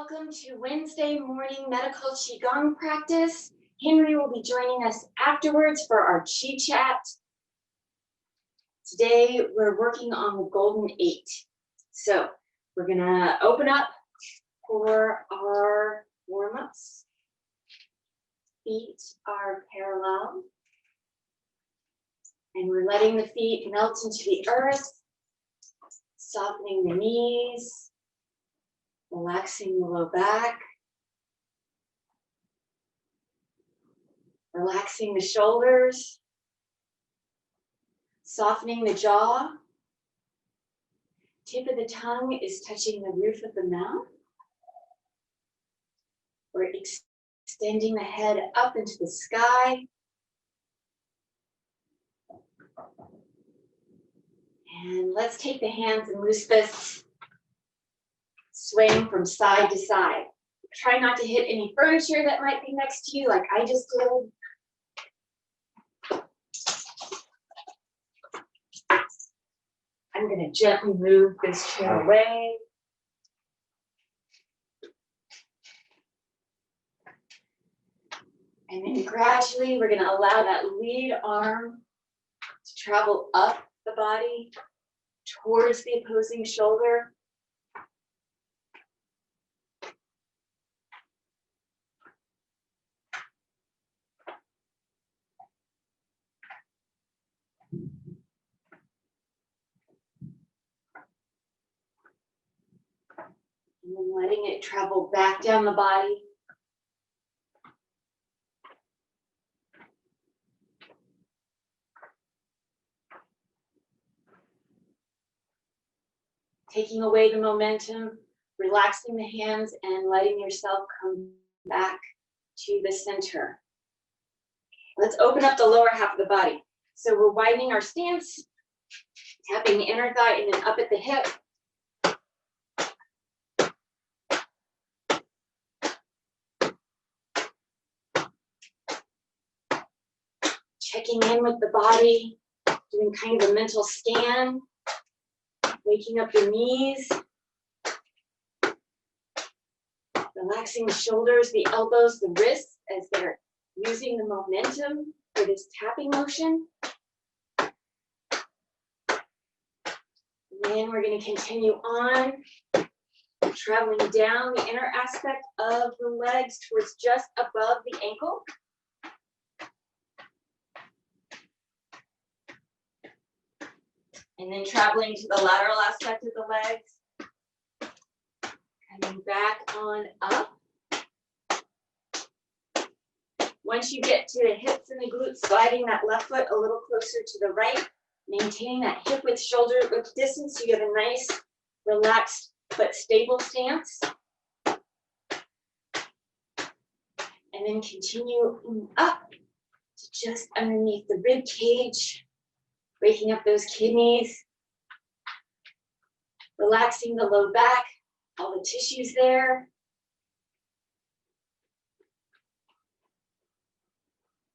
Welcome to Wednesday morning medical Qigong practice. Henry will be joining us afterwards for our Qi chat. Today we're working on the Golden Eight. So we're gonna open up for our warm-ups. Feet are parallel. And we're letting the feet melt into the earth, softening the knees, relaxing the low back, relaxing the shoulders, softening the jaw. Tip of the tongue is touching the roof of the mouth. We're extending the head up into the sky. And let's take the hands and loose fists, swaying from side to side. Try not to hit any furniture that might be next to you, like I just did. I'm going to gently move this chair away. And then gradually, we're going to allow that lead arm to travel up the body towards the opposing shoulder. And then letting it travel back down the body. Taking away the momentum, relaxing the hands and letting yourself come back to the center. Let's open up the lower half of the body. So we're widening our stance, tapping the inner thigh and then up at the hip. Checking in with the body, doing kind of a mental scan, waking up the knees, relaxing the shoulders, the elbows, the wrists as they're using the momentum for this tapping motion. And then we're going to continue on, traveling down the inner aspect of the legs towards just above the ankle. And then traveling to the lateral aspect of the legs. Coming back on up. Once you get to the hips and the glutes, sliding that left foot a little closer to the right, maintaining that hip width, shoulder width distance so you have a nice, relaxed, but stable stance. And then continue up to just underneath the rib cage. Waking up those kidneys, relaxing the low back, all the tissues there.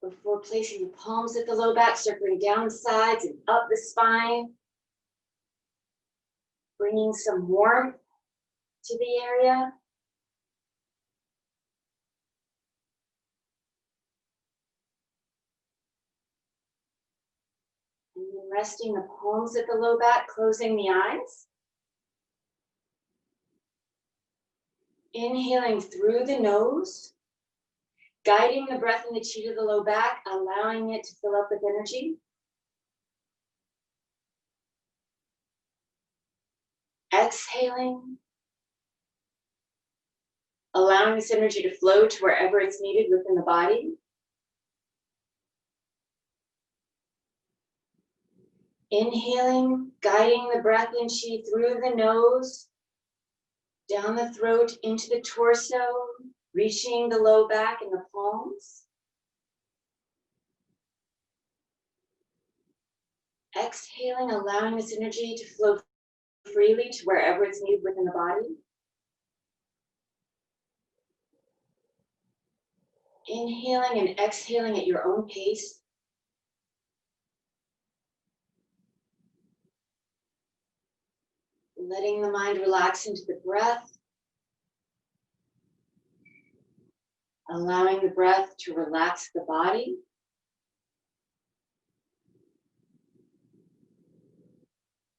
Before placing the palms at the low back, circling down the sides and up the spine. Bringing some warmth to the area. And then resting the palms at the low back, closing the eyes. Inhaling through the nose, guiding the breath and the chi to the low back, allowing it to fill up with energy. Exhaling, allowing this energy to flow to wherever it's needed within the body. Inhaling, guiding the breath and chi through the nose, down the throat, into the torso, reaching the low back and the palms. Exhaling, allowing this energy to flow freely to wherever it's needed within the body. Inhaling and exhaling at your own pace. Letting the mind relax into the breath. allowing the breath to relax the body.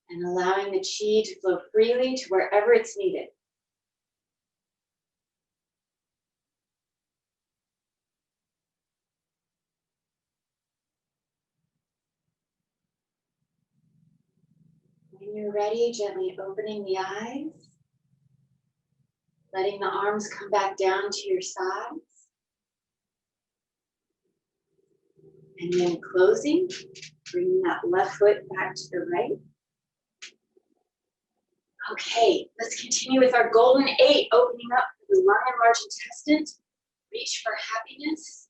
And allowing the chi to flow freely to wherever it's needed. When you're ready, gently opening the eyes, letting the arms come back down to your sides, and then closing, bringing that left foot back to the right. Okay, let's continue with our Golden Eight, opening up the lung and large intestine. Reach for happiness.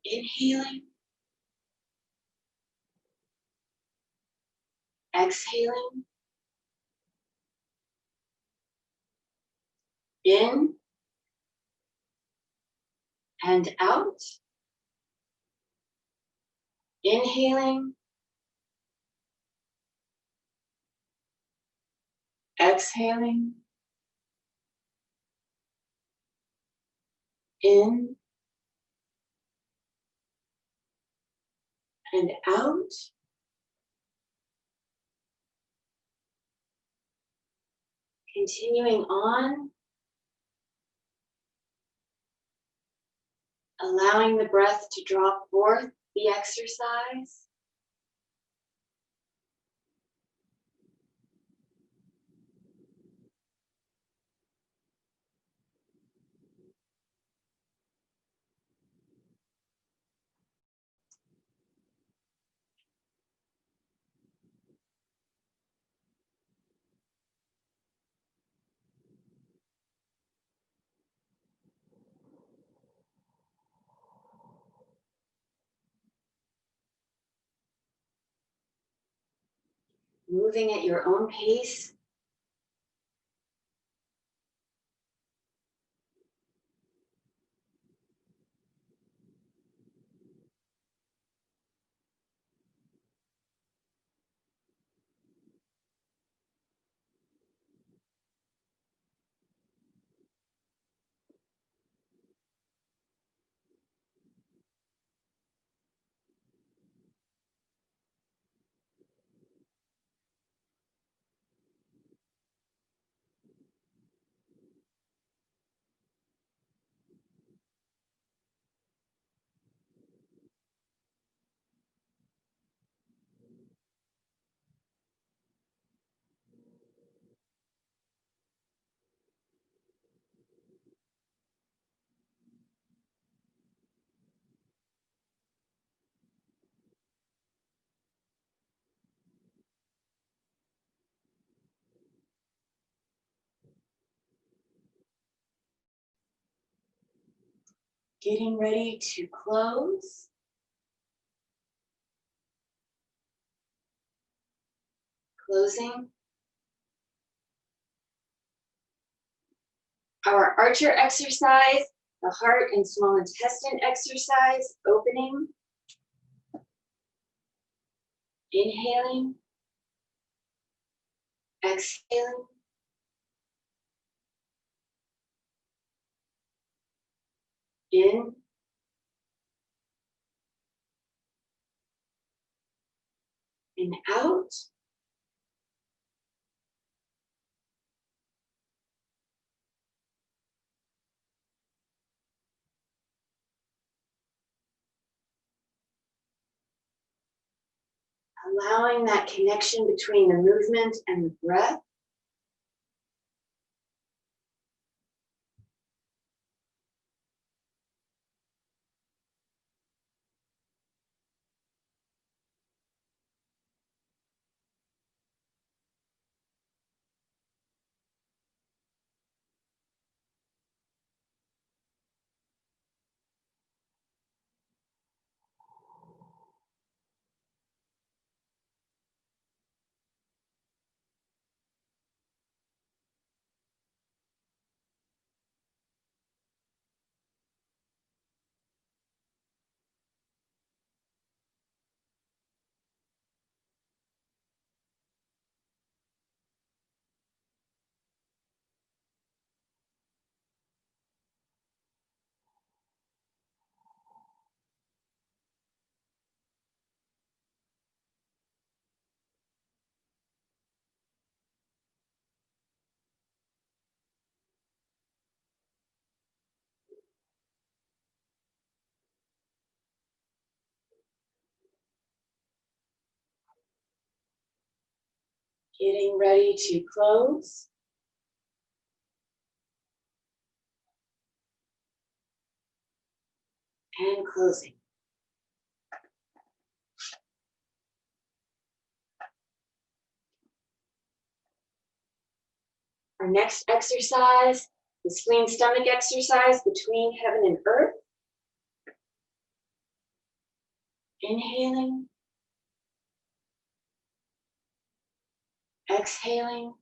Inhaling. Exhaling. In and out. Inhaling. Exhaling. In and out. Continuing on, allowing the breath to draw forth the exercise. Moving at your own pace. Getting ready to close. Closing. Our Archer exercise, the heart and small intestine exercise, opening. Inhaling. Exhaling. In. And out. Allowing that connection between the movement and the breath. Getting ready to close. And closing. Our next exercise, the spleen stomach exercise between heaven and earth. Inhaling. Exhaling.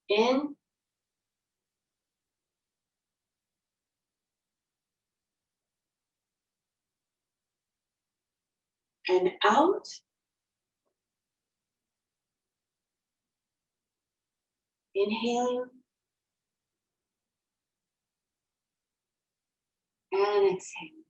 In. And out. Inhaling. And exhaling.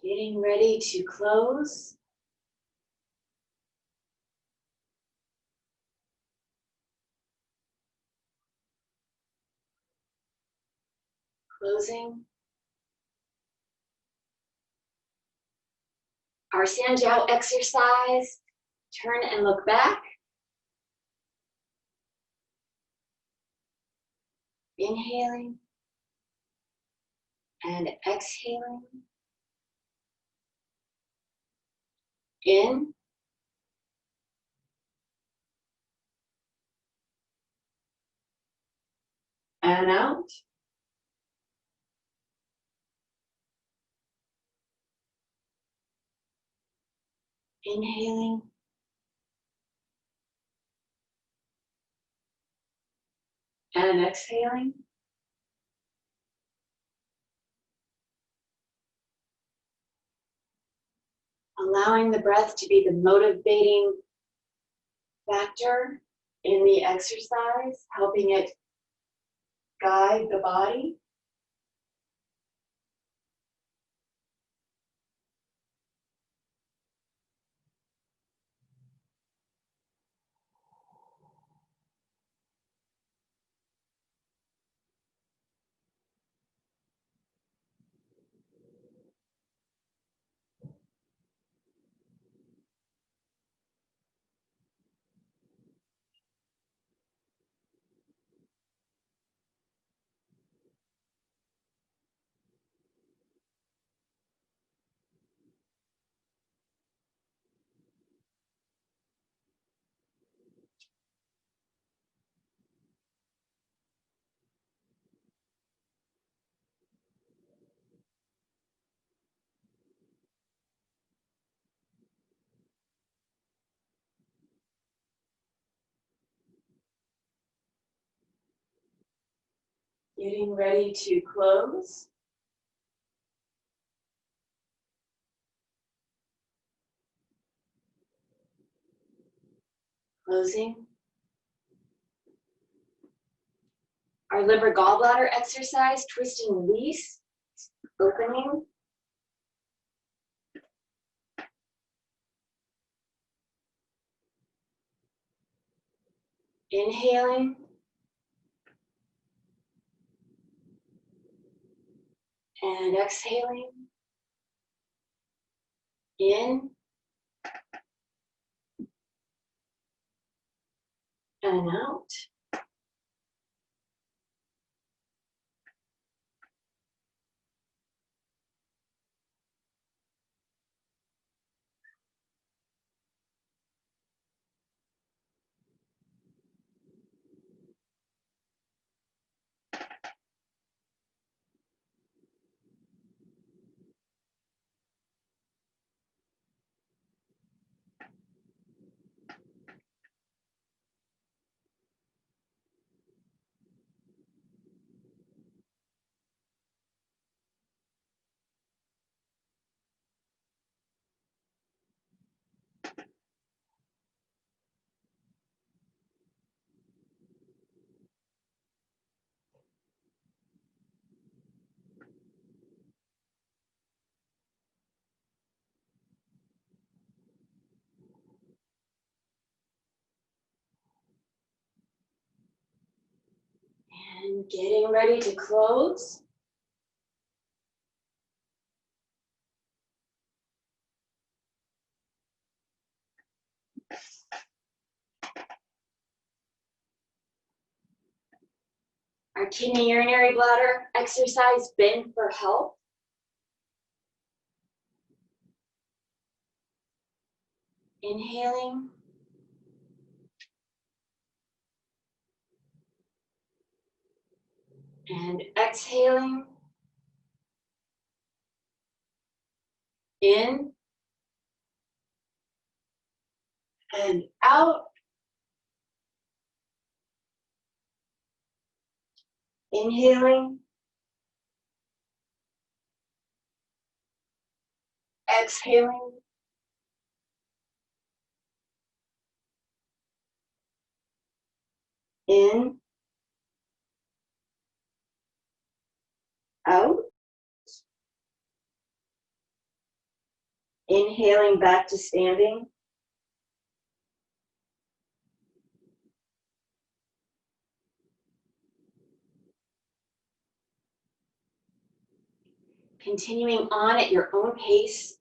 Getting ready to close. Closing. Our Sanjiao exercise. Turn and look back. Inhaling. And exhaling. In. And out. Inhaling. And exhaling. Allowing the breath to be the motivating factor in the exercise, helping it guide the body. Getting ready to close. Closing. Our liver gallbladder exercise, twisting release, opening. Inhaling. And exhaling. In. And out. And getting ready to close. Our kidney urinary bladder exercise, bend for help. Inhaling. And exhaling. In. And out. Inhaling. Exhaling. In. Out. Inhaling back to standing. Continuing on at your own pace.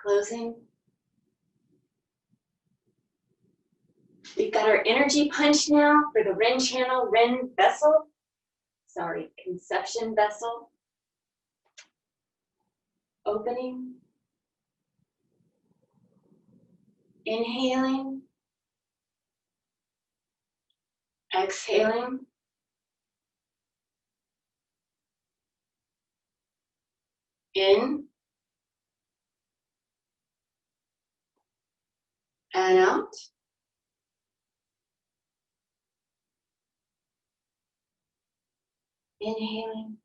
Closing. We've got our energy punch now for the Ren channel, Ren vessel. Sorry, conception vessel. Opening. Inhaling. Exhaling. In. And out. Inhaling.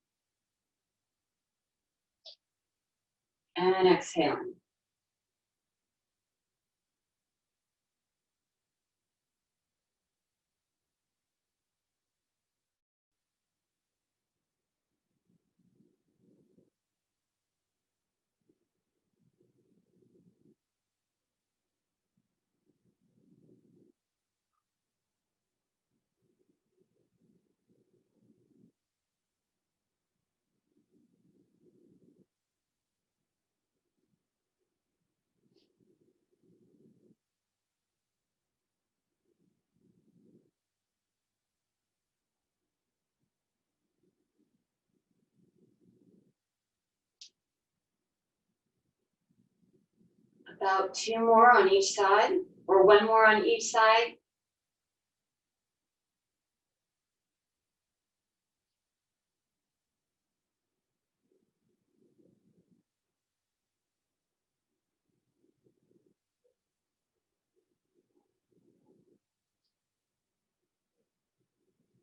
And exhaling. About 2 more on each side, or 1 more on each side.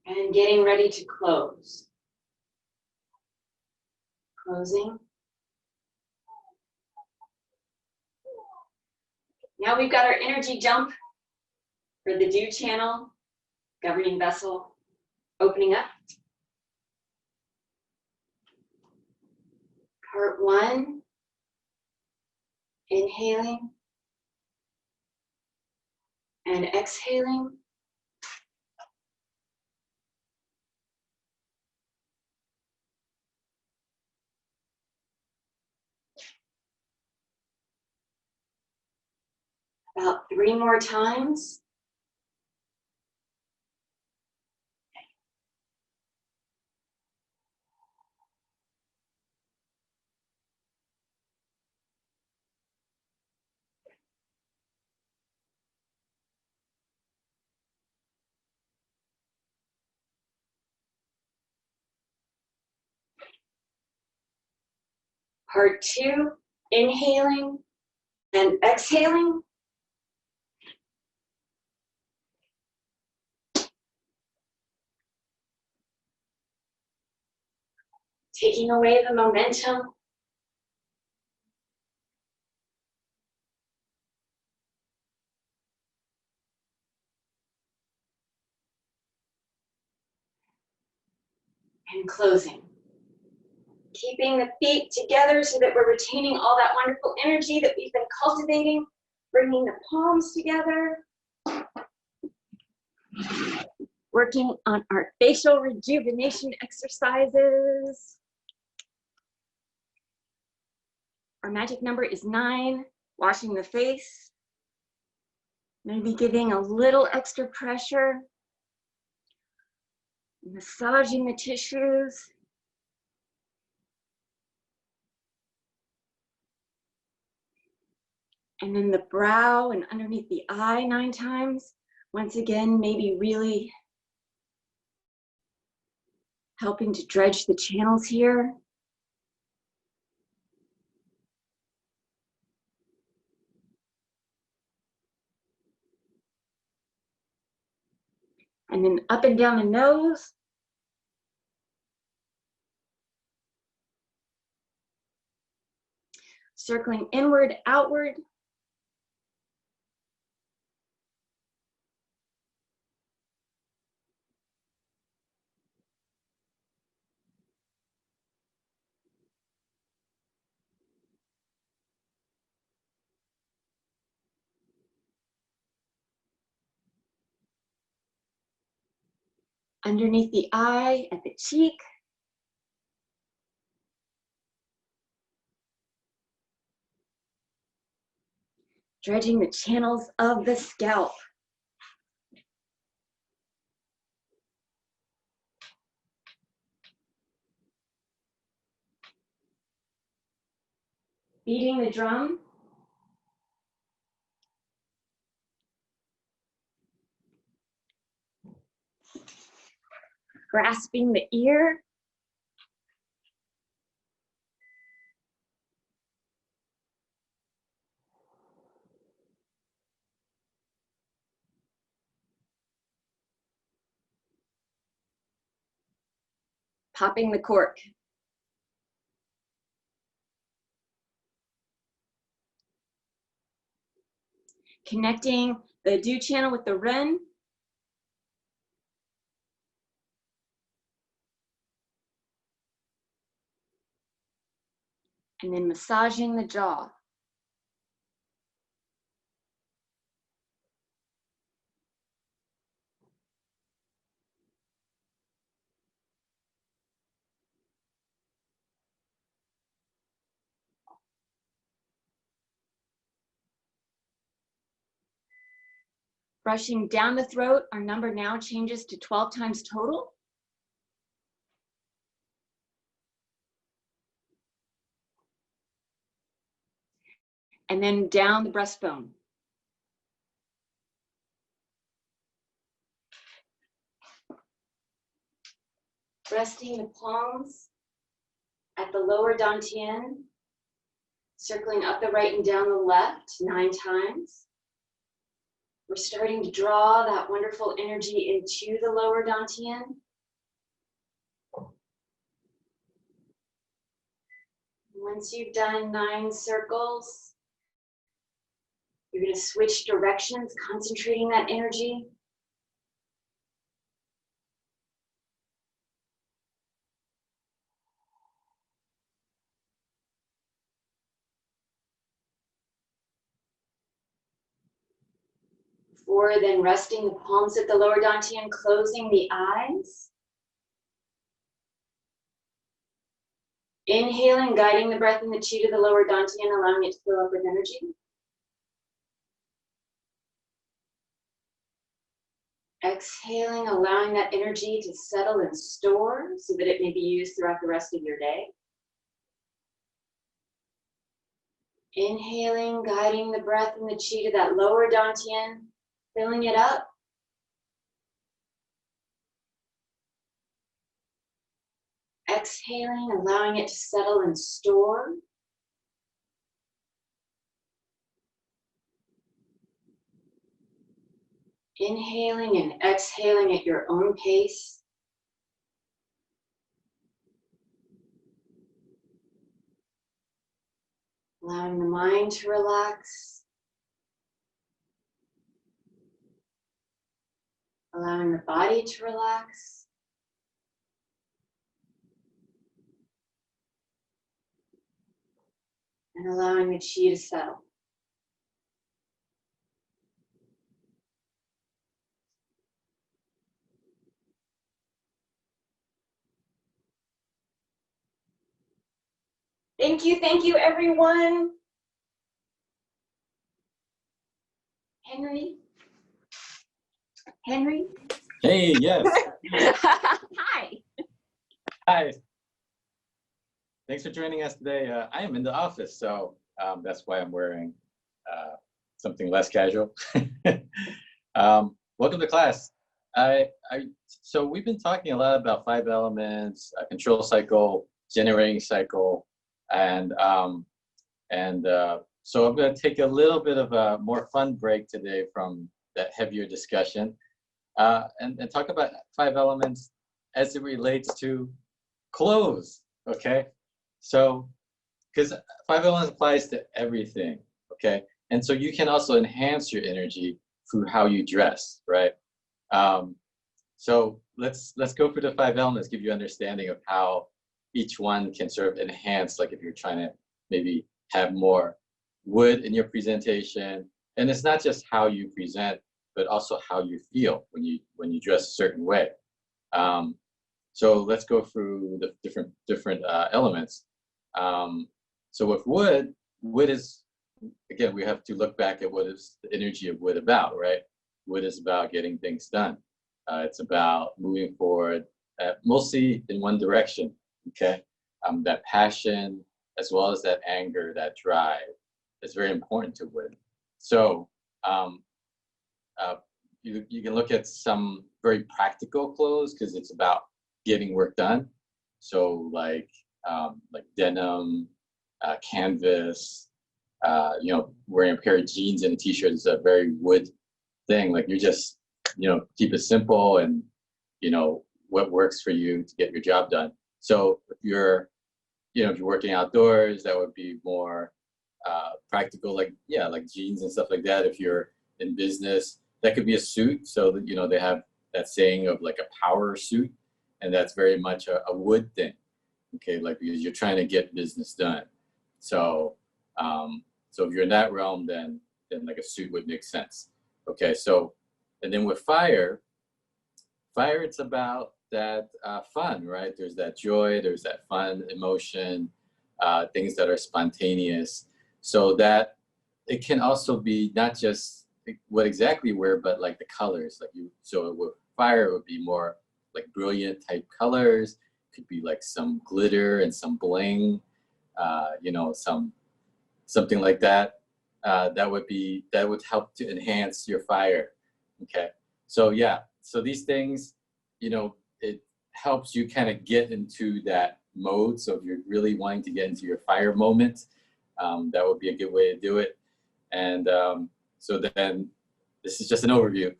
And getting ready to close. Closing. Now we've got our energy jump for the dew channel, governing vessel, opening up. Part 1, inhaling and exhaling. About 3 more times. Part 2, inhaling and exhaling. Taking away the momentum. And closing. Keeping the feet together so that we're retaining all that wonderful energy that we've been cultivating. Bringing the palms together. Working on our facial rejuvenation exercises. Our magic number is 9, washing the face. Maybe giving a little extra pressure. Massaging the tissues. And then the brow and underneath the eye 9 times. Once again, maybe really helping to dredge the channels here. And then up and down the nose. Circling inward, outward. Underneath the eye, at the cheek. Dredging the channels of the scalp. Beating the drum. Grasping the ear. Popping the cork. Connecting the dew channel with the Ren. And then massaging the jaw. Brushing down the throat, our number now changes to 12 times total. And then down the breastbone. Resting the palms at the lower dantian, circling up the right and down the left 9 times. We're starting to draw that wonderful energy into the lower dantian. Once you've done 9 circles, you're going to switch directions, concentrating that energy. Before then resting the palms at the lower dantian, closing the eyes. Inhaling, guiding the breath and the chi to the lower dantian, allowing it to fill up with energy. Exhaling, allowing that energy to settle and store so that it may be used throughout the rest of your day. Inhaling, guiding the breath and the chi to that lower dantian, filling it up. Exhaling, allowing it to settle and store. Inhaling and exhaling at your own pace. Allowing the mind to relax. Allowing the body to relax. And allowing the chi to settle. Thank you everyone. Henry? Henry? Hey, yes. Hi. Hi. Thanks for joining us today. I am in the office, so that's why I'm wearing something less casual. Welcome to class. So we've been talking a lot about 5 elements, a control cycle, generating cycle, and so I'm going to take a little bit of a more fun break today from that heavier discussion and talk about 5 elements as it relates to clothes, okay? So, because 5 elements applies to everything, okay? And so you can also enhance your energy through how you dress, right? So let's go through the 5 elements, give you understanding of how each one can sort of enhance, like if you're trying to maybe have more wood in your presentation. And it's not just how you present, but also how you feel when you dress a certain way. So let's go through the different elements. So with wood is again, we have to look back at what is the energy of wood about, right? Wood is about getting things done. It's about moving forward, mostly in one direction, okay? That passion, as well as that anger, that drive, is very important to wood. So um, you can look at some very practical clothes because it's about getting work done. So like denim, canvas, wearing a pair of jeans and a t-shirt is a very wood thing. Like you just, keep it simple and, what works for you to get your job done. So if you're working outdoors, that would be more practical, like jeans and stuff like that. If you're in business, that could be a suit. So that, they have that saying of like a power suit, and that's very much a wood thing. Okay, like because you're trying to get business done. So so if you're in that realm, then like a suit would make sense. Okay, so and then with fire, it's about that fun, right? There's that joy, there's that fun emotion, things that are spontaneous. So that it can also be not just what exactly you wear, but like the colors. So with fire, it would be more like brilliant type colors. Could be like some glitter and some bling, something like that. That would help to enhance your fire. Okay, so yeah, so these things, it helps you kind of get into that mode. So if you're really wanting to get into your fire moment, that would be a good way to do it. And so then, this is just an overview.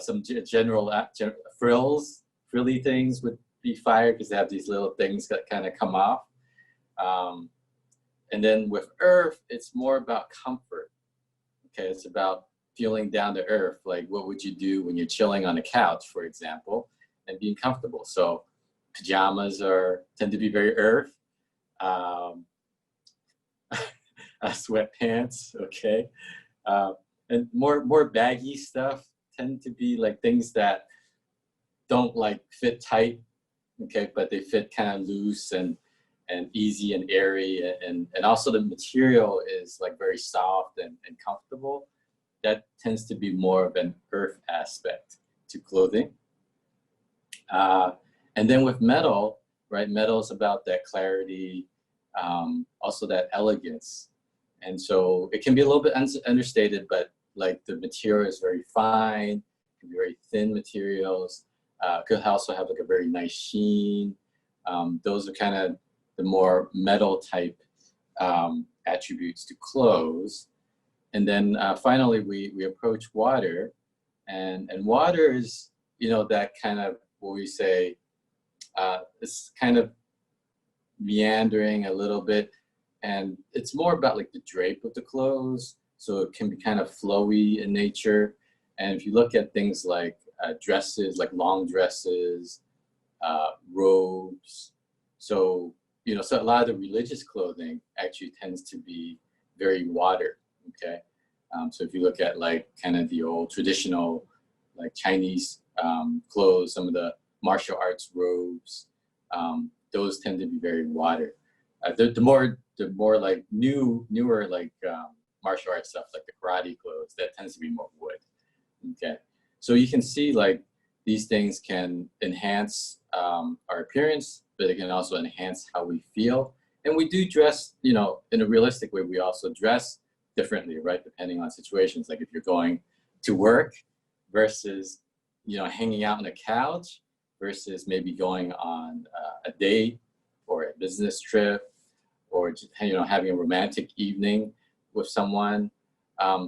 Some general frilly things would be fire because they have these little things that kind of come off. And then with earth, it's more about comfort. Okay, it's about feeling down to earth. Like what would you do when you're chilling on a couch, for example, and being comfortable? So pajamas tend to be very earth. Sweatpants, okay. And more baggy stuff tend to be like things that don't like fit tight, okay, but they fit kind of loose and easy and airy, and also the material is like very soft and comfortable. That tends to be more of an earth aspect to clothing. And then with metal, right? Metal is about that clarity, also that elegance. And so it can be a little bit understated, but like the material is very fine, can be very thin materials, could also have like a very nice sheen. Those are kind of the more metal type attributes to clothes. And then finally, we approach water, and water is, that kind of what we say, it's kind of meandering a little bit, and it's more about like the drape of the clothes, so it can be kind of flowy in nature. And if you look at things like dresses, like long dresses, robes, so so a lot of the religious clothing actually tends to be very water. Okay, so if you look at like kind of the old traditional like Chinese clothes, some of the martial arts robes, those tend to be very water. The more like newer like martial arts stuff, like the karate clothes, that tends to be more wood. Okay, so you can see like these things can enhance our appearance, but it can also enhance how we feel. And we do dress, in a realistic way. We also dress differently, right? Depending on situations. Like if you're going to work versus, hanging out on a couch versus maybe going on a date or a business trip, or just, having a romantic evening with someone.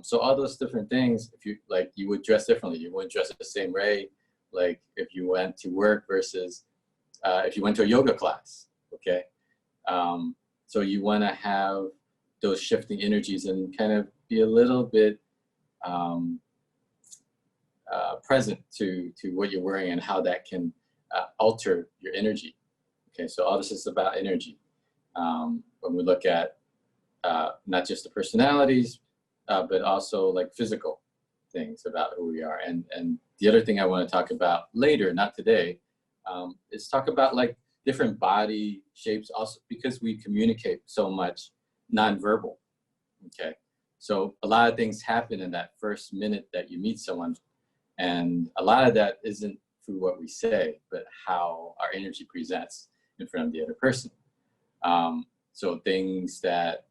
So all those different things, if you like, you would dress differently. You wouldn't dress the same way, like if you went to work versus if you went to a yoga class. Okay, so you want to have those shifting energies and kind of be a little bit present to what you're wearing and how that can alter your energy. Okay, so all this is about energy. When we look at not just the personalities, but also like physical things about who we are. And the other thing I want to talk about later, not today, is talk about like different body shapes also, because we communicate so much nonverbal. Okay, So a lot of things happen in that first minute that you meet someone. And a lot of that isn't through what we say, but how our energy presents in front of the other person. So things that,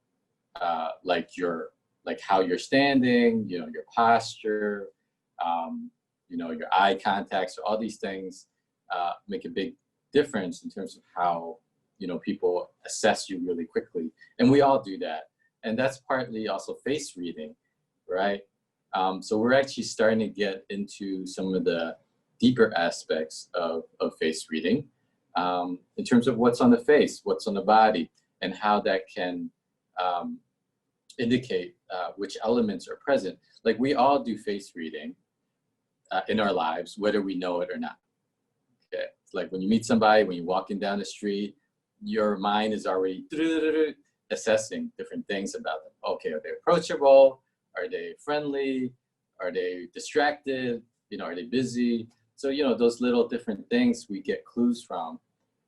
like how you're standing, you know, your posture, you know, your eye contact. So all these things make a big difference in terms of how, you know, people assess you really quickly. And we all do that. And that's partly also face reading, right? So we're actually starting to get into some of the deeper aspects of face reading in terms of what's on the face, what's on the body, and how that can indicate which elements are present. Like we all do face reading in our lives, whether we know it or not. Okay, it's like when you meet somebody, when you're walking down the street, your mind is already assessing different things about them. Okay, are they approachable? Are they friendly? Are they distracted? You know, are they busy? So, you know, those little different things we get clues from.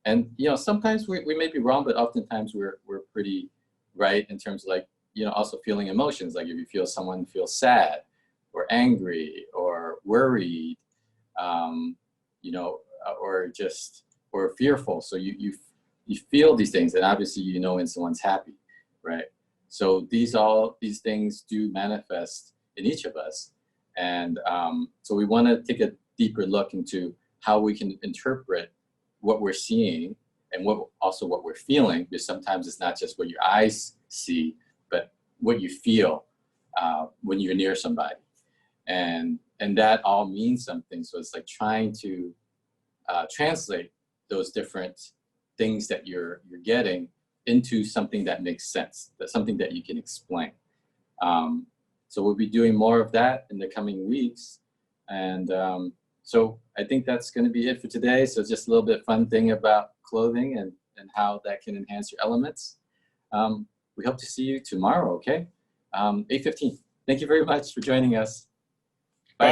And, you know, sometimes we may be wrong, but oftentimes we're pretty right in terms of like, you know, also feeling emotions. Like if you feel someone feels sad or angry or worried, you know, or fearful. So you feel these things, and obviously you know when someone's happy, right? So these things do manifest in each of us, and so we want to take a deeper look into how we can interpret what we're seeing and what we're feeling, because sometimes it's not just what your eyes see, but what you feel when you're near somebody, and that all means something. So it's like trying to translate those different things that you're getting into something that makes sense, that's something that you can explain. So we'll be doing more of that in the coming weeks. And so I think that's going to be it for today. So just a little bit fun thing about clothing and how that can enhance your elements. We hope to see you tomorrow, okay? 8:15. Thank you very much for joining us.